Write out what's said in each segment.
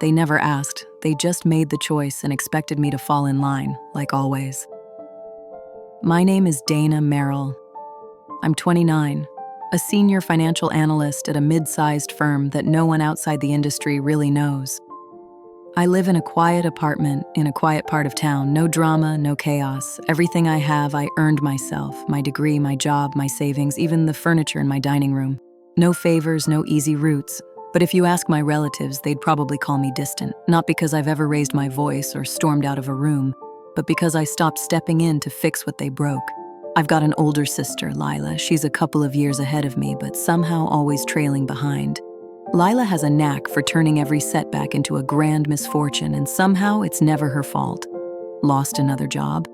They never asked, they just made the choice and expected me to fall in line, like always. My name is Dana Merrill. I'm 29, a senior financial analyst at a mid-sized firm that no one outside the industry really knows. I live in a quiet apartment in a quiet part of town. No drama, no chaos. Everything I have, I earned myself. My degree, my job, my savings, even the furniture in my dining room. No favors, no easy routes. But if you ask my relatives, they'd probably call me distant. Not because I've ever raised my voice or stormed out of a room, but because I stopped stepping in to fix what they broke. I've got an older sister, Lila. She's a couple of years ahead of me, but somehow always trailing behind. Lila has a knack for turning every setback into a grand misfortune, and somehow it's never her fault. Lost another job.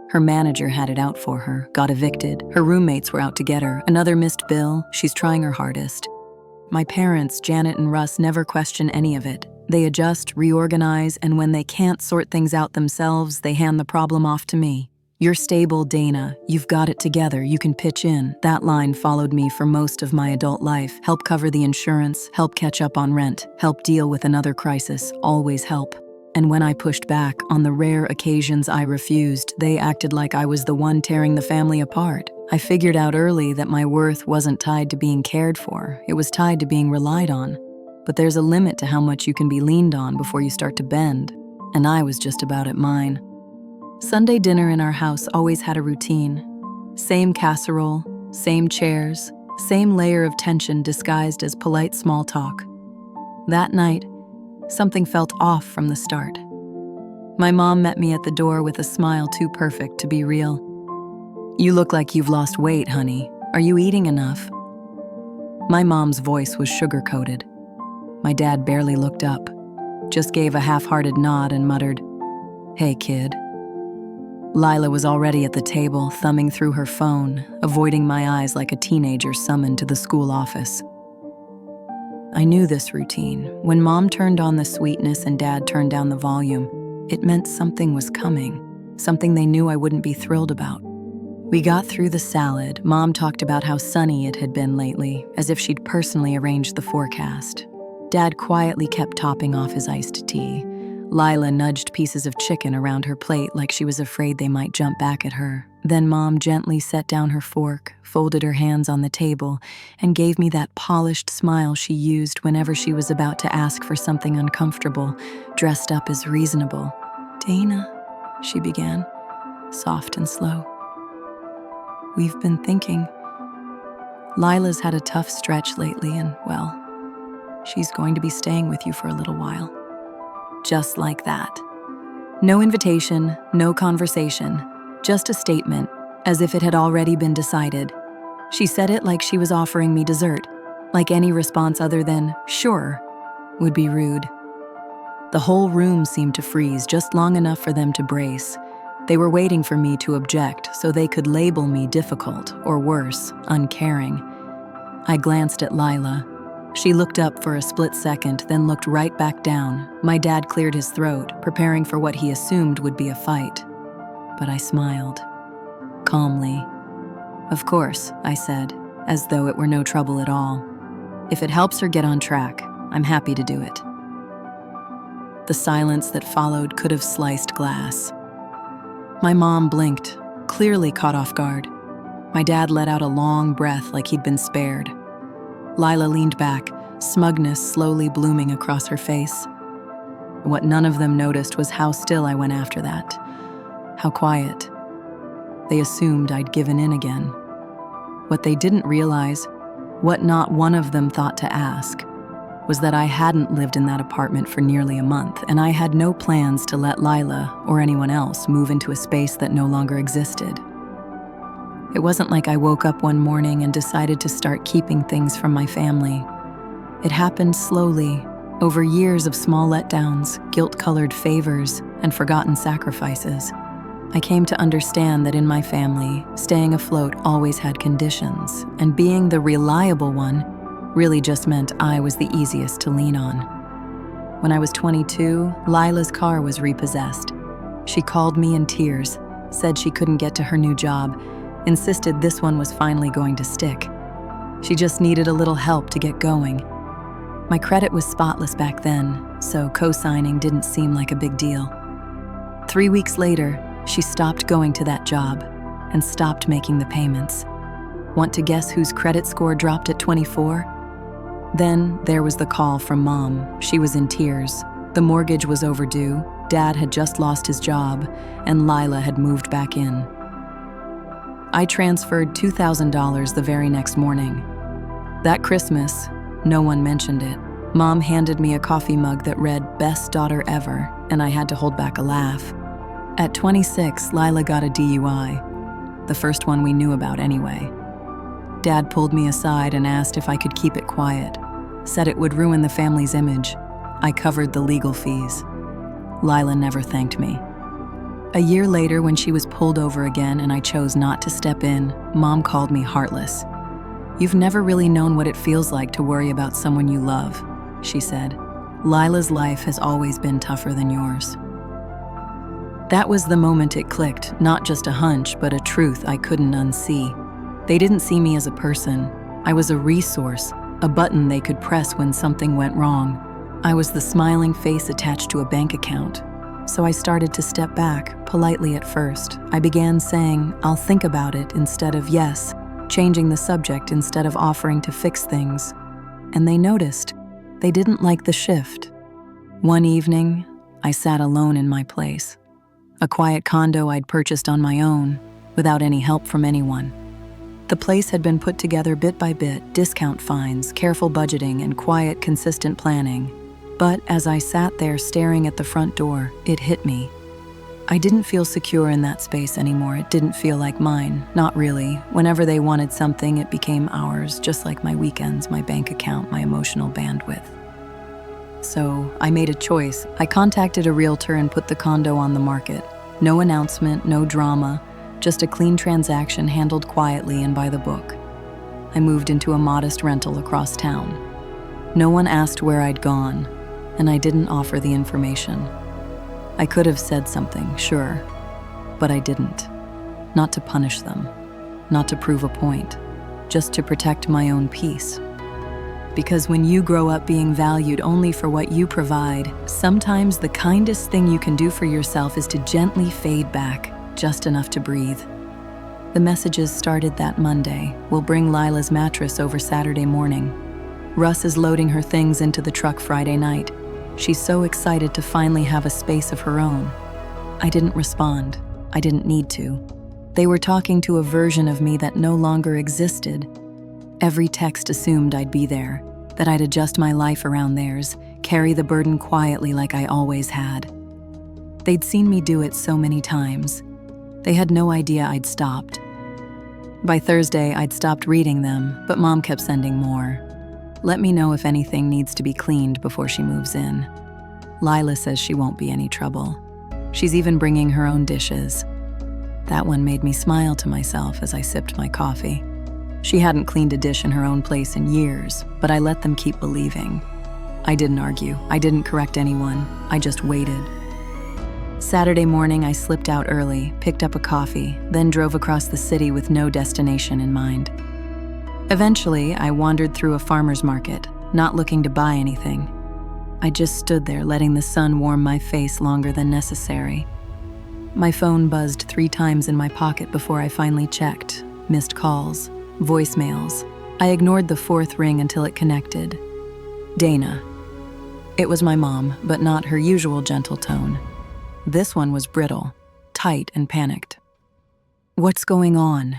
Her manager had it out for her, got evicted. Her roommates were out to get her. Another missed bill. She's trying her hardest. My parents, Janet and Russ, never question any of it. They adjust, reorganize, and when they can't sort things out themselves, they hand the problem off to me. You're stable, Dana. You've got it together. You can pitch in. That line followed me for most of my adult life. Help cover the insurance, help catch up on rent, help deal with another crisis, always help. And when I pushed back, on the rare occasions I refused, they acted like I was the one tearing the family apart. I figured out early that my worth wasn't tied to being cared for. It was tied to being relied on. But there's a limit to how much you can be leaned on before you start to bend. And I was just about at mine. Sunday dinner in our house always had a routine. Same casserole, same chairs, same layer of tension disguised as polite small talk. That night, something felt off from the start. My mom met me at the door with a smile too perfect to be real. "You look like you've lost weight, honey. Are you eating enough?" My mom's voice was sugar-coated. My dad barely looked up, just gave a half-hearted nod and muttered, "Hey, kid." Lila was already at the table, thumbing through her phone, avoiding my eyes like a teenager summoned to the school office. I knew this routine. When Mom turned on the sweetness and Dad turned down the volume, it meant something was coming, something they knew I wouldn't be thrilled about. We got through the salad. Mom talked about how sunny it had been lately, as if she'd personally arranged the forecast. Dad quietly kept topping off his iced tea. Lila nudged pieces of chicken around her plate like she was afraid they might jump back at her. Then Mom gently set down her fork, folded her hands on the table, and gave me that polished smile she used whenever she was about to ask for something uncomfortable, dressed up as reasonable. "Dana," she began, soft and slow. "We've been thinking. Lila's had a tough stretch lately and, well, she's going to be staying with you for a little while." Just like that. No invitation, no conversation, just a statement, as if it had already been decided. She said it like she was offering me dessert, like any response other than, "sure," would be rude. The whole room seemed to freeze just long enough for them to brace. They were waiting for me to object so they could label me difficult, or worse, uncaring. I glanced at Lila. She looked up for a split second, then looked right back down. My dad cleared his throat, preparing for what he assumed would be a fight. But I smiled, calmly. "Of course," I said, as though it were no trouble at all. "If it helps her get on track, I'm happy to do it." The silence that followed could have sliced glass. My mom blinked, clearly caught off guard. My dad let out a long breath like he'd been spared. Lila leaned back, smugness slowly blooming across her face. What none of them noticed was how still I went after that. How quiet. They assumed I'd given in again. What they didn't realize, what not one of them thought to ask, was that I hadn't lived in that apartment for nearly a month, and I had no plans to let Lila or anyone else move into a space that no longer existed. It wasn't like I woke up one morning and decided to start keeping things from my family. It happened slowly, over years of small letdowns, guilt-colored favors, and forgotten sacrifices. I came to understand that in my family, staying afloat always had conditions, and being the reliable one really just meant I was the easiest to lean on. When I was 22, Lila's car was repossessed. She called me in tears, said she couldn't get to her new job, insisted this one was finally going to stick. She just needed a little help to get going. My credit was spotless back then, so co-signing didn't seem like a big deal. 3 weeks later, she stopped going to that job and stopped making the payments. Want to guess whose credit score dropped at 24? Then there was the call from Mom. She was in tears. The mortgage was overdue, Dad had just lost his job, and Lila had moved back in. I transferred $2,000 the very next morning. That Christmas, no one mentioned it. Mom handed me a coffee mug that read, "Best daughter ever," and I had to hold back a laugh. At 26, Lila got a DUI, the first one we knew about anyway. Dad pulled me aside and asked if I could keep it quiet, said it would ruin the family's image. I covered the legal fees. Lila never thanked me. A year later, when she was pulled over again and I chose not to step in, Mom called me heartless. "You've never really known what it feels like to worry about someone you love," she said. "Lila's life has always been tougher than yours." That was the moment it clicked, not just a hunch, but a truth I couldn't unsee. They didn't see me as a person. I was a resource, a button they could press when something went wrong. I was the smiling face attached to a bank account. So I started to step back, politely at first. I began saying, "I'll think about it," instead of yes, changing the subject instead of offering to fix things. And they noticed. They didn't like the shift. One evening, I sat alone in my place. A quiet condo I'd purchased on my own, without any help from anyone. The place had been put together bit by bit, discount finds, careful budgeting, and quiet, consistent planning. But as I sat there staring at the front door, it hit me. I didn't feel secure in that space anymore. It didn't feel like mine, not really. Whenever they wanted something, it became ours, just like my weekends, my bank account, my emotional bandwidth. So I made a choice. I contacted a realtor and put the condo on the market. No announcement, no drama, just a clean transaction handled quietly and by the book. I moved into a modest rental across town. No one asked where I'd gone, and I didn't offer the information. I could have said something, sure, but I didn't. Not to punish them, not to prove a point, just to protect my own peace. Because when you grow up being valued only for what you provide, sometimes the kindest thing you can do for yourself is to gently fade back, just enough to breathe. The messages started that Monday. "We'll bring Lila's mattress over Saturday morning. Russ is loading her things into the truck Friday night. She's so excited to finally have a space of her own." I didn't respond. I didn't need to. They were talking to a version of me that no longer existed. Every text assumed I'd be there, that I'd adjust my life around theirs, carry the burden quietly like I always had. They'd seen me do it so many times. They had no idea I'd stopped. By Thursday, I'd stopped reading them, but Mom kept sending more. "Let me know if anything needs to be cleaned before she moves in. Lila says she won't be any trouble. She's even bringing her own dishes." That one made me smile to myself as I sipped my coffee. She hadn't cleaned a dish in her own place in years, but I let them keep believing. I didn't argue. I didn't correct anyone. I just waited. Saturday morning, I slipped out early, picked up a coffee, then drove across the city with no destination in mind. Eventually, I wandered through a farmer's market, not looking to buy anything. I just stood there letting the sun warm my face longer than necessary. My phone buzzed 3 times in my pocket before I finally checked. Missed calls, voicemails. I ignored the 4th ring until it connected. Dana. It was my mom, but not her usual gentle tone. This one was brittle, tight and panicked. "What's going on?"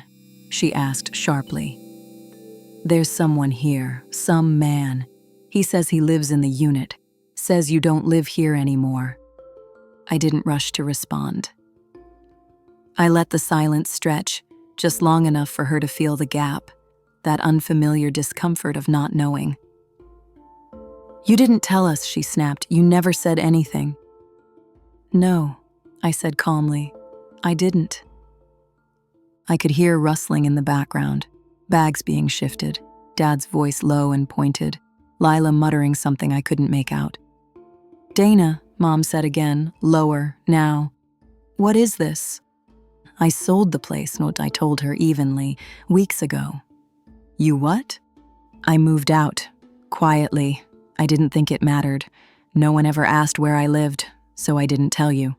she asked sharply. "There's someone here, some man. He says he lives in the unit, says you don't live here anymore." I didn't rush to respond. I let the silence stretch, just long enough for her to feel the gap, that unfamiliar discomfort of not knowing. "You didn't tell us," she snapped. "You never said anything." "No," I said calmly. "I didn't." I could hear rustling in the background. Bags being shifted, Dad's voice low and pointed, Lila muttering something I couldn't make out. "Dana," Mom said again, lower, now. "What is this?" "I sold the place," I told her evenly, "weeks ago." "You what?" "I moved out, quietly. I didn't think it mattered. No one ever asked where I lived, so I didn't tell you."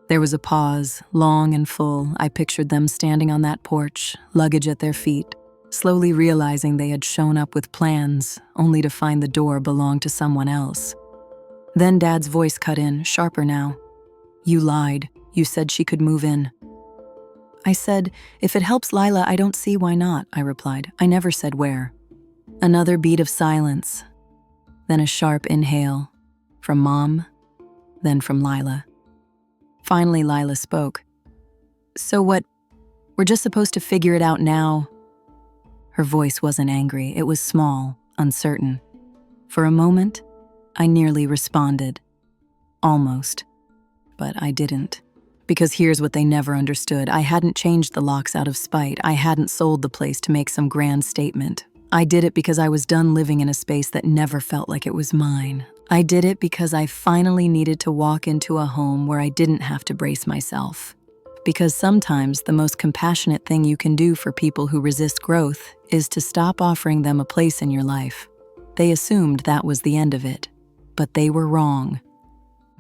There was a pause, long and full. I pictured them standing on that porch, luggage at their feet, slowly realizing they had shown up with plans, only to find the door belonged to someone else. Then Dad's voice cut in, sharper now. "You lied. You said she could move in." I said, "If it helps Lila, I don't see why not," I replied. "I never said where." Another beat of silence, then a sharp inhale, from Mom, then from Lila. Finally, Lila spoke. "So what? We're just supposed to figure it out now?" Her voice wasn't angry. It was small, uncertain. For a moment, I nearly responded. Almost. But I didn't. Because here's what they never understood. I hadn't changed the locks out of spite. I hadn't sold the place to make some grand statement. I did it because I was done living in a space that never felt like it was mine. I did it because I finally needed to walk into a home where I didn't have to brace myself. Because sometimes the most compassionate thing you can do for people who resist growth is to stop offering them a place in your life. They assumed that was the end of it, but they were wrong.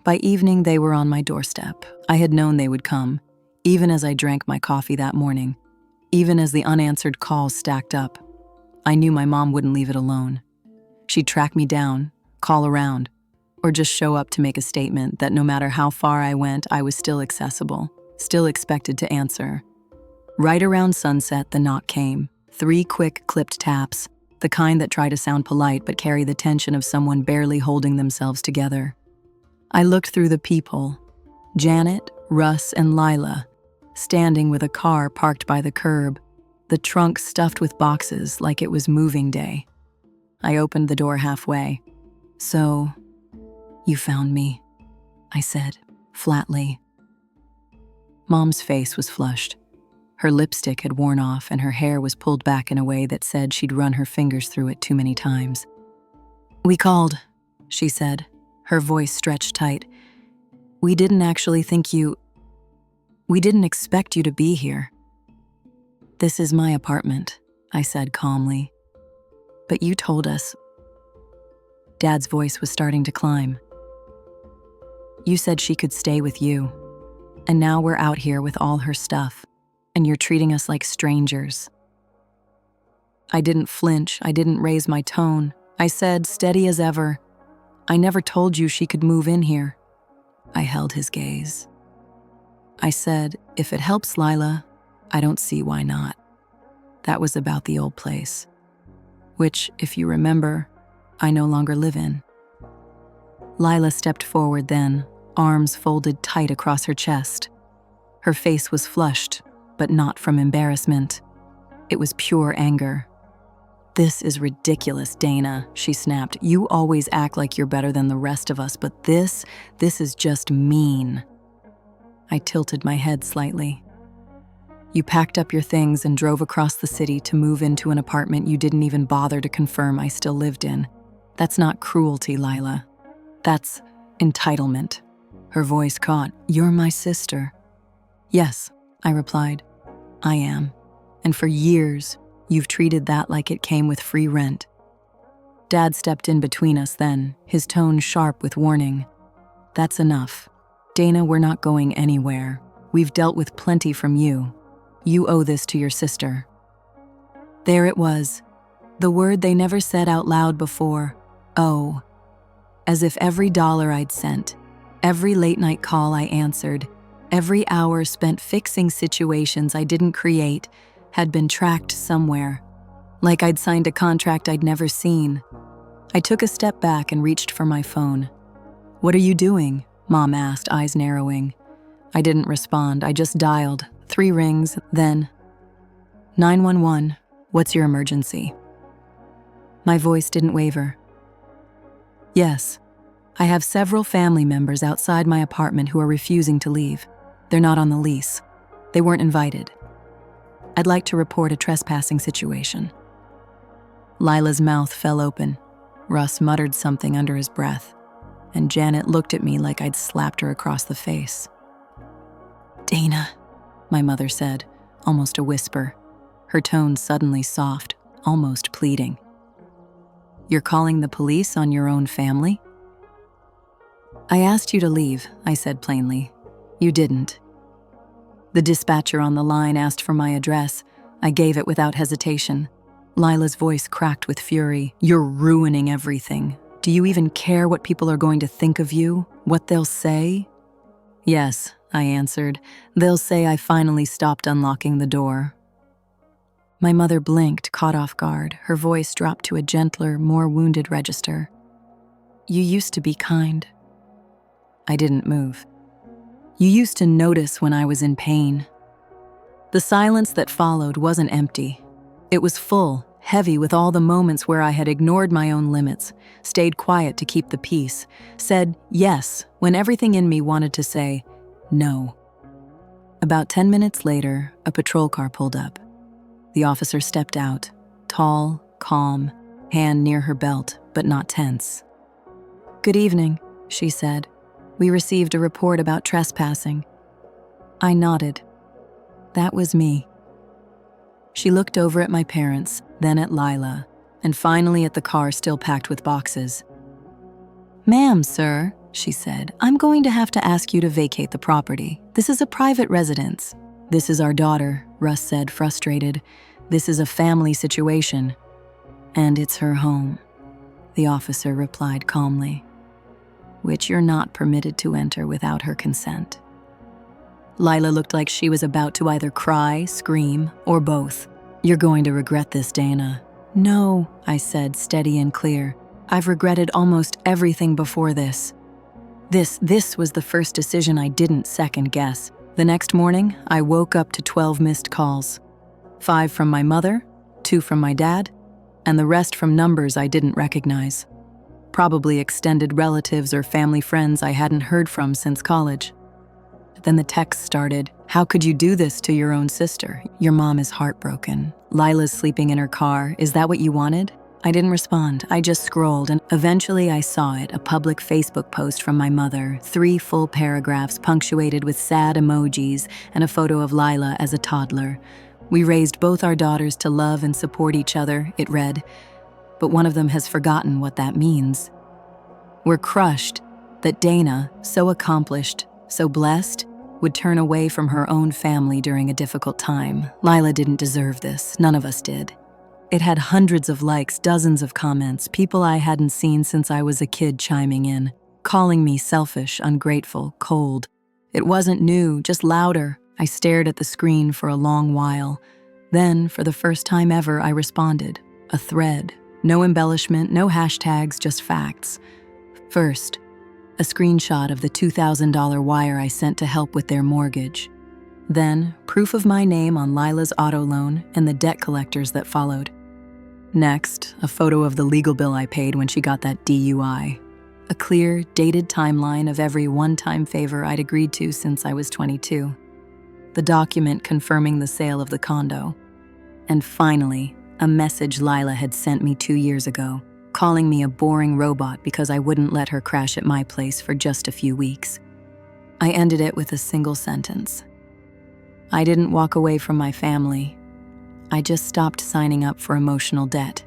By evening, they were on my doorstep. I had known they would come, even as I drank my coffee that morning, even as the unanswered calls stacked up. I knew my mom wouldn't leave it alone. She'd track me down, call around, or just show up to make a statement that no matter how far I went, I was still accessible, still expected to answer. Right around sunset, the knock came. 3 quick, clipped taps, the kind that try to sound polite but carry the tension of someone barely holding themselves together. I looked through the peephole. Janet, Russ, and Lila, standing with a car parked by the curb, the trunk stuffed with boxes like it was moving day. I opened the door halfway. "So, you found me," I said, flatly. Mom's face was flushed. Her lipstick had worn off and her hair was pulled back in a way that said she'd run her fingers through it too many times. "We called," she said, her voice stretched tight. We didn't expect you to be here." "This is my apartment," I said calmly. "But you told us." Dad's voice was starting to climb. "You said she could stay with you, and now we're out here with all her stuff, and you're treating us like strangers." I didn't flinch. I didn't raise my tone. I said, steady as ever, "I never told you she could move in here." I held his gaze. I said, "If it helps Lila, I don't see why not." That was about the old place, which, if you remember, I no longer live in. Lila stepped forward then, arms folded tight across her chest. Her face was flushed, but not from embarrassment. It was pure anger. "This is ridiculous, Dana," she snapped. "You always act like you're better than the rest of us, but this is just mean." I tilted my head slightly. "You packed up your things and drove across the city to move into an apartment you didn't even bother to confirm I still lived in. That's not cruelty, Lila. That's entitlement." Her voice caught. "You're my sister." "Yes," I replied. "I am. And for years, you've treated that like it came with free rent." Dad stepped in between us then, his tone sharp with warning. "That's enough. Dana, we're not going anywhere. We've dealt with plenty from you. You owe this to your sister." There it was, the word they never said out loud before, "owe." As if every dollar I'd sent, every late-night call I answered, every hour spent fixing situations I didn't create had been tracked somewhere, like I'd signed a contract I'd never seen. I took a step back and reached for my phone. "What are you doing?" Mom asked, eyes narrowing. I didn't respond. I just dialed. 3 rings, then 911, what's your emergency? My voice didn't waver. "Yes, I have several family members outside my apartment who are refusing to leave. They're not on the lease. They weren't invited. I'd like to report a trespassing situation." Lila's mouth fell open. Russ muttered something under his breath, and Janet looked at me like I'd slapped her across the face. "Dana," my mother said, almost a whisper, her tone suddenly soft, almost pleading. You're calling the police on your own family? I asked you to leave, I said plainly. You didn't. The dispatcher on the line asked for my address. I gave it without hesitation. Lila's voice cracked with fury. You're ruining everything. Do you even care what people are going to think of you? What they'll say? Yes, I answered. They'll say I finally stopped unlocking the door. My mother blinked, caught off guard. Her voice dropped to a gentler, more wounded register. You used to be kind. I didn't move. You used to notice when I was in pain. The silence that followed wasn't empty. It was full, heavy with all the moments where I had ignored my own limits, stayed quiet to keep the peace, said yes when everything in me wanted to say no. About 10 minutes later, a patrol car pulled up. The officer stepped out, tall, calm, hand near her belt, but not tense. Good evening, she said. We received a report about trespassing. I nodded. That was me. She looked over at my parents, then at Lila, and finally at the car still packed with boxes. Ma'am, sir, she said, I'm going to have to ask you to vacate the property. This is a private residence. This is our daughter, Russ said, frustrated. This is a family situation. And it's her home, the officer replied calmly, which you're not permitted to enter without her consent. Lila looked like she was about to either cry, scream, or both. You're going to regret this, Dana. No, I said, steady and clear. I've regretted almost everything before this. This was the first decision I didn't second guess. The next morning, I woke up to 12 missed calls. 5 from my mother, 2 from my dad, and the rest from numbers I didn't recognize. Probably extended relatives or family friends I hadn't heard from since college. Then the text started. How could you do this to your own sister? Your mom is heartbroken. Lila's sleeping in her car. Is that what you wanted? I didn't respond. I just scrolled, and eventually I saw it, a public Facebook post from my mother, 3 full paragraphs punctuated with sad emojis and a photo of Lila as a toddler. We raised both our daughters to love and support each other, it read, but one of them has forgotten what that means. We're crushed that Dana, so accomplished, so blessed, would turn away from her own family during a difficult time. Lila didn't deserve this. None of us did. It had hundreds of likes, dozens of comments, people I hadn't seen since I was a kid chiming in, calling me selfish, ungrateful, cold. It wasn't new, just louder. I stared at the screen for a long while. Then, for the first time ever, I responded. A thread. No embellishment, no hashtags, just facts. First, a screenshot of the $2,000 wire I sent to help with their mortgage. Then, proof of my name on Lila's auto loan and the debt collectors that followed. Next, a photo of the legal bill I paid when she got that DUI. A clear, dated timeline of every one-time favor I'd agreed to since I was 22. The document confirming the sale of the condo. And finally, a message Lila had sent me 2 years ago, calling me a boring robot because I wouldn't let her crash at my place for just a few weeks. I ended it with a single sentence. I didn't walk away from my family. I just stopped signing up for emotional debt.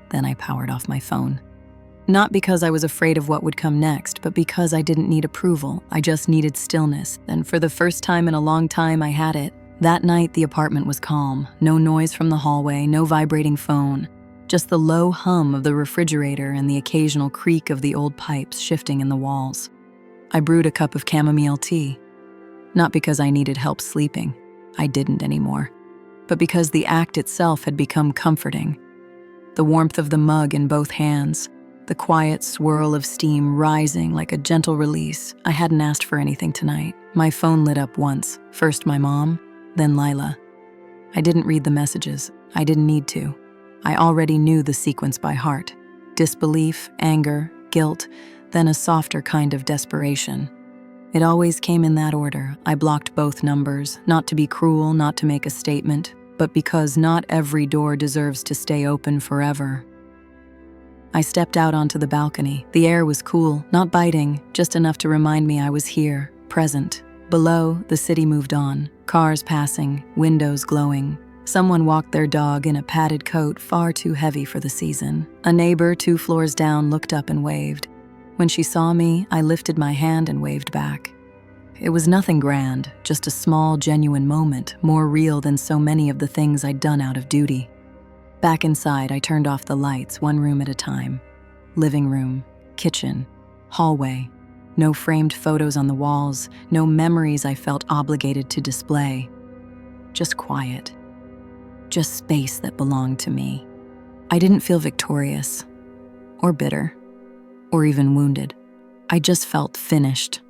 Then I powered off my phone. Not because I was afraid of what would come next, but because I didn't need approval. I just needed stillness, and for the first time in a long time, I had it. That night, the apartment was calm. No noise from the hallway, no vibrating phone. Just the low hum of the refrigerator and the occasional creak of the old pipes shifting in the walls. I brewed a cup of chamomile tea. Not because I needed help sleeping. I didn't anymore. But because the act itself had become comforting. The warmth of the mug in both hands, the quiet swirl of steam rising like a gentle release. I hadn't asked for anything tonight. My phone lit up once. First my mom, then Lila. I didn't read the messages. I didn't need to. I already knew the sequence by heart. Disbelief, anger, guilt, then a softer kind of desperation. It always came in that order. I blocked both numbers, not to be cruel, not to make a statement, but because not every door deserves to stay open forever. I stepped out onto the balcony. The air was cool, not biting, just enough to remind me I was here, present. Below, the city moved on, cars passing, windows glowing. Someone walked their dog in a padded coat far too heavy for the season. A neighbor 2 floors down looked up and waved. When she saw me, I lifted my hand and waved back. It was nothing grand, just a small, genuine moment, more real than so many of the things I'd done out of duty. Back inside, I turned off the lights, one room at a time. Living room, kitchen, hallway. No framed photos on the walls, no memories I felt obligated to display. Just quiet. Just space that belonged to me. I didn't feel victorious, or bitter, or even wounded. I just felt finished.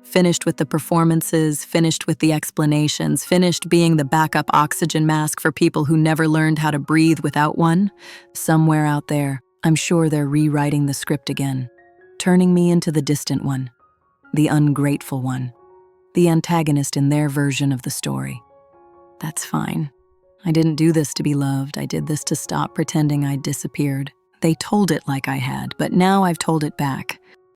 Finished with the performances, finished with the explanations, finished being the backup oxygen mask for people who never learned how to breathe without one. Somewhere out there, I'm sure they're rewriting the script again, turning me into the distant one, the ungrateful one, the antagonist in their version of the story. That's fine. I didn't do this to be loved. I did this to stop pretending I'd disappeared. They told it like I had, but now I've told it back.